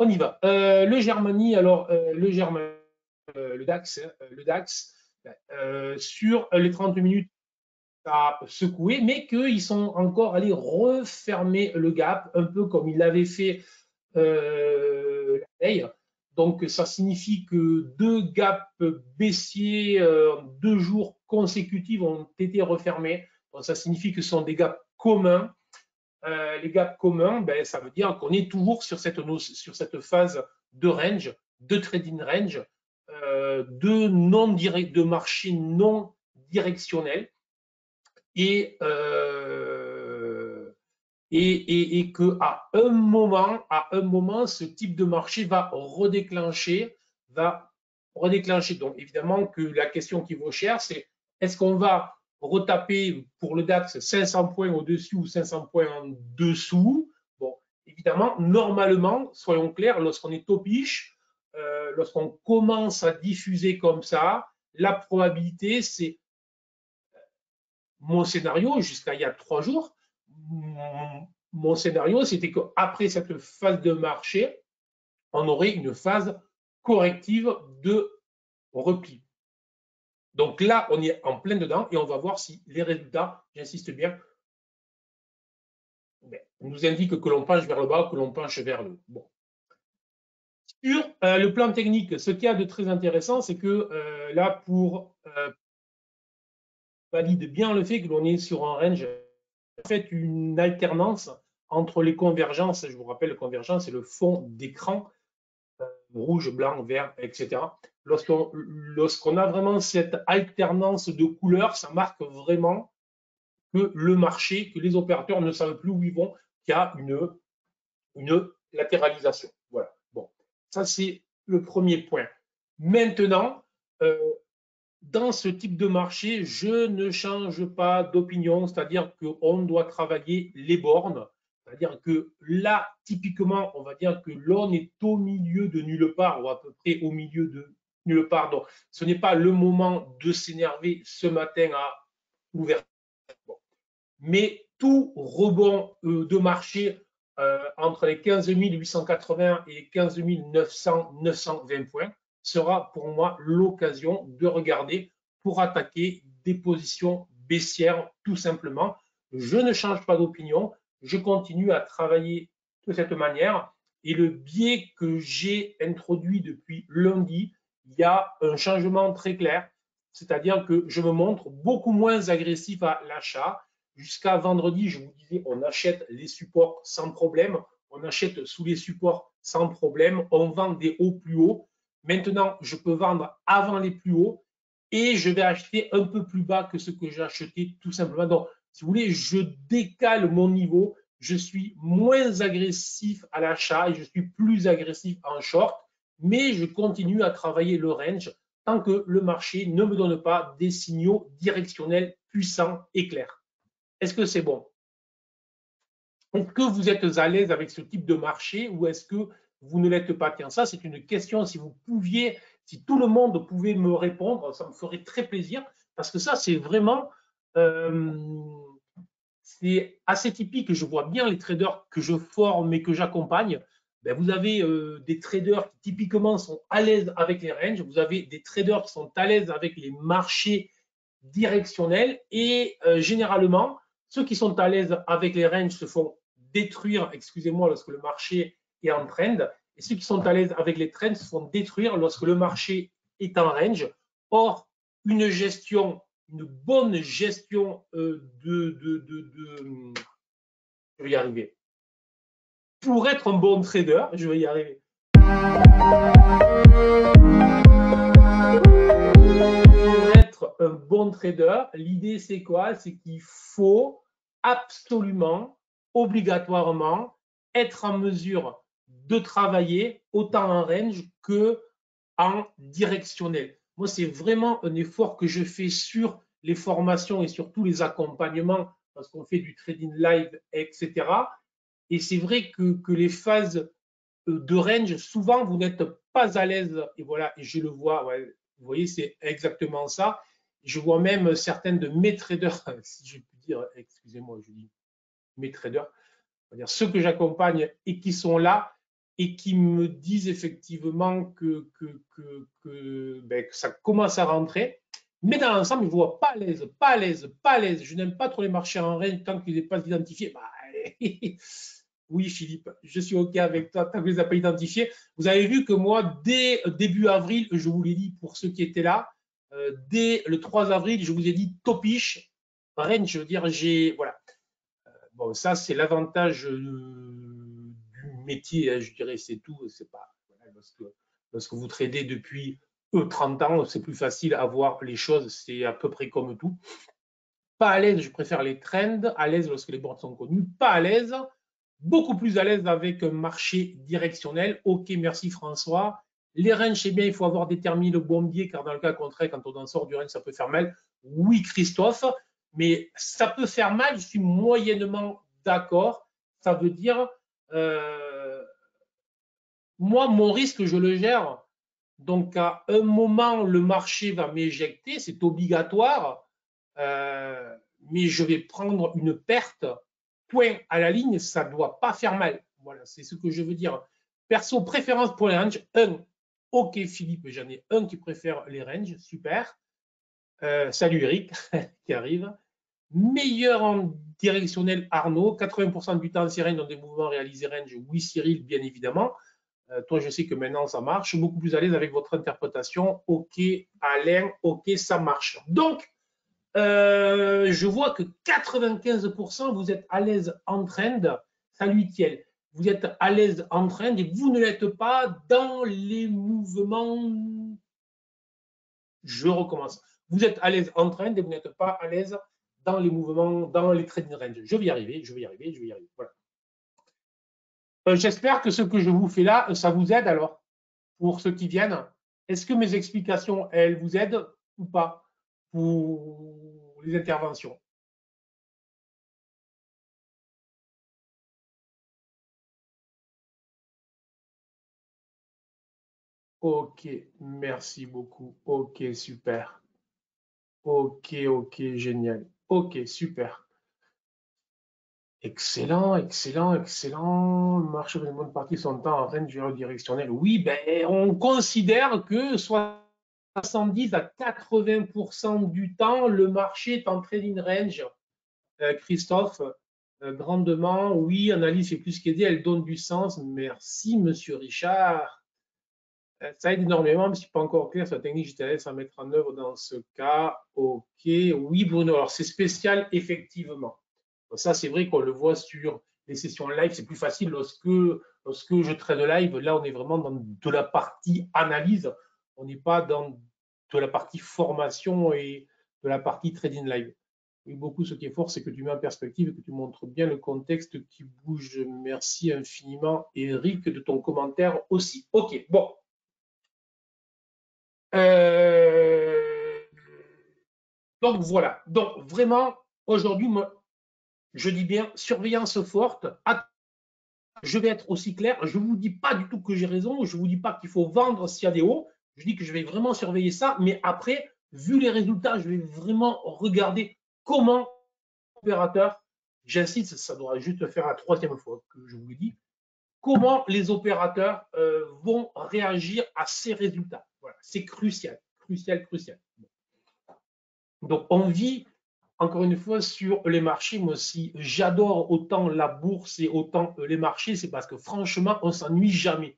On y va. Le Germany, alors le DAX, sur les 30 minutes, ça a secoué, mais qu'ils sont encore allés refermer le gap, un peu comme ils l'avaient fait la veille. Donc, ça signifie que deux gaps baissiers, 2 jours consécutifs ont été refermés. Donc, ça signifie que ce sont des gaps communs. Les gaps communs, ben, ça veut dire qu'on est toujours sur cette phase de range, de trading range, de marché non directionnel et, qu'à un moment, ce type de marché va redéclencher. Donc évidemment que la question qui vaut cher, c'est est-ce qu'on va retaper pour le DAX 500 points au-dessus ou 500 points en dessous? Bon, évidemment, normalement, soyons clairs, lorsqu'on est topiche, lorsqu'on commence à diffuser comme ça, la probabilité, c'est mon scénario jusqu'à il y a 3 jours. Mon scénario, c'était qu'après cette phase de marché, on aurait une phase corrective de repli. Donc là, on est en plein dedans et on va voir si les résultats, j'insiste bien, nous indiquent que l'on penche vers le bas ou que l'on penche vers le haut. Bon. Sur le plan technique, ce qu'il y a de très intéressant, c'est que là, pour valide bien le fait que l'on est sur un range, en fait, une alternance entre les convergences. Je vous rappelle, la convergence, c'est le fond d'écran, rouge, blanc, vert, etc. Lorsqu'on a vraiment cette alternance de couleurs, ça marque vraiment que le marché, que les opérateurs ne savent plus où ils vont, qu'il y a une latéralisation. Voilà. Bon, ça c'est le premier point. Maintenant, dans ce type de marché, je ne change pas d'opinion, c'est-à-dire qu'on doit travailler les bornes. C'est-à-dire que là, typiquement, on va dire que l'on est au milieu de nulle part, ou à peu près au milieu de nulle part. Donc, ce n'est pas le moment de s'énerver ce matin à ouverture. Bon. Mais tout rebond de marché entre les 15 880 et 15 920 points sera pour moi l'occasion de regarder pour attaquer des positions baissières tout simplement. Je ne change pas d'opinion, je continue à travailler de cette manière et le biais que j'ai introduit depuis lundi, il y a un changement très clair, c'est-à-dire que je me montre beaucoup moins agressif à l'achat. Jusqu'à vendredi, je vous disais, on achète les supports sans problème, on achète sous les supports sans problème, on vend des hauts plus hauts. Maintenant, je peux vendre avant les plus hauts et je vais acheter un peu plus bas que ce que j'ai acheté tout simplement. Donc, si vous voulez, je décale mon niveau, je suis moins agressif à l'achat et je suis plus agressif en short, mais je continue à travailler le range tant que le marché ne me donne pas des signaux directionnels puissants et clairs. Est-ce que c'est bon? Est-ce que vous êtes à l'aise avec ce type de marché ou est-ce que vous ne l'êtes pas? Tiens, ça, c'est une question. Si vous pouviez, si tout le monde pouvait me répondre, ça me ferait très plaisir parce que ça, c'est vraiment, c'est assez typique. Je vois bien les traders que je forme et que j'accompagne. Ben, vous avez des traders qui typiquement sont à l'aise avec les ranges. Vous avez des traders qui sont à l'aise avec les marchés directionnels et généralement, ceux qui sont à l'aise avec les ranges se font détruire, excusez-moi, lorsque le marché est en trend, et ceux qui sont à l'aise avec les trends se font détruire lorsque le marché est en range. Or, une bonne gestion je vais y arriver. Pour être un bon trader, je vais y arriver. Pour être un bon trader, l'idée c'est quoi? C'est qu'il faut absolument, obligatoirement, être en mesure de travailler autant en range que en directionnel. Moi, c'est vraiment un effort que je fais sur les formations et sur tous les accompagnements parce qu'on fait du trading live, etc. Et c'est vrai que les phases de range, souvent, vous n'êtes pas à l'aise. Et voilà, et je le vois, ouais, vous voyez, c'est exactement ça. Je vois même certaines de mes traders, si je puis dire, excusez-moi, je dis mes traders, c'est-à-dire ceux que j'accompagne et qui sont là, et qui me disent effectivement que ça commence à rentrer. Mais dans l'ensemble, ils ne voient pas à l'aise, pas à l'aise, pas à l'aise. Je n'aime pas trop les marchés en range tant qu'ils n'est pas identifiés. Bah, oui, Philippe, je suis OK avec toi tant que ne les a pas identifiés. Vous avez vu que moi, dès début avril, je vous l'ai dit pour ceux qui étaient là, dès le 3 avril, je vous ai dit topiche, range, je veux dire, voilà. Bon, ça, c'est l'avantage du métier, hein, je dirais, c'est tout. C'est pas, voilà, lorsque vous tradez depuis 30 ans, c'est plus facile à voir les choses, c'est à peu près comme tout. Pas à l'aise, je préfère les trends, à l'aise lorsque les boards sont connus, pas à l'aise, beaucoup plus à l'aise avec un marché directionnel. OK, merci François. Les ranges, c'est bien, il faut avoir déterminé le bon biais, car dans le cas contraire, quand on en sort du range, ça peut faire mal. Oui, Christophe, mais ça peut faire mal, je suis moyennement d'accord. Ça veut dire, moi, mon risque, je le gère. Donc, à un moment, le marché va m'éjecter, c'est obligatoire, mais je vais prendre une perte. Point à la ligne, ça ne doit pas faire mal. Voilà, c'est ce que je veux dire. Perso, préférence pour les ranges. OK, Philippe, j'en ai un qui préfère les ranges, super. Salut Eric, qui arrive. Meilleur en directionnel, Arnaud. 80% du temps, c'est range dans des mouvements réalisés range. Oui, Cyril, bien évidemment. Toi, je sais que maintenant, ça marche. Beaucoup plus à l'aise avec votre interprétation. OK, Alain, OK, ça marche. Donc, je vois que 95%, vous êtes à l'aise en trend. Salut Thiel. Vous êtes à l'aise en trend et vous ne l'êtes pas dans les mouvements. Je recommence. Vous êtes à l'aise en trend et vous n'êtes pas à l'aise dans les mouvements, dans les trading range. Je vais y arriver, je vais y arriver, je vais y arriver. Voilà. J'espère que ce que je vous fais là, ça vous aide alors, pour ceux qui viennent. Est-ce que mes explications, elles vous aident ou pas pour les interventions? OK, merci beaucoup. OK, super. OK, OK, génial. OK, super. Excellent, excellent, excellent. Le marché de bonne partie de son temps en range directionnel. Oui, ben, on considère que 70 à 80% du temps, le marché est en trading range. Christophe, grandement, oui, analyse fait plus qu'aider, elle donne du sens. Merci, monsieur Richard. Ça aide énormément, mais ce n'est pas encore clair sur la technique, je te laisse à mettre en œuvre dans ce cas. OK, oui, Bruno. Alors, c'est spécial, effectivement. Ça, c'est vrai qu'on le voit sur les sessions live, c'est plus facile lorsque je trade live. Là, on est vraiment dans de la partie analyse. On n'est pas dans de la partie formation et de la partie trading live. Oui, beaucoup, ce qui est fort, c'est que tu mets en perspective et que tu montres bien le contexte qui bouge. Merci infiniment, Eric, de ton commentaire aussi. OK, bon. Euh, Donc voilà. Donc vraiment, aujourd'hui, moi, je dis bien surveillance forte. Je vais être aussi clair. Je ne vous dis pas du tout que j'ai raison. Je ne vous dis pas qu'il faut vendre s'il y a des hauts. Je dis que je vais vraiment surveiller ça. Mais après, vu les résultats, je vais vraiment regarder comment l'opérateur, j'insiste, ça doit juste faire la troisième fois que je vous le dis, comment les opérateurs vont réagir à ces résultats. Voilà, c'est crucial, crucial, crucial. Donc, on vit, encore une fois, sur les marchés. Moi aussi, j'adore autant la bourse et autant les marchés, c'est parce que franchement, on ne s'ennuie jamais.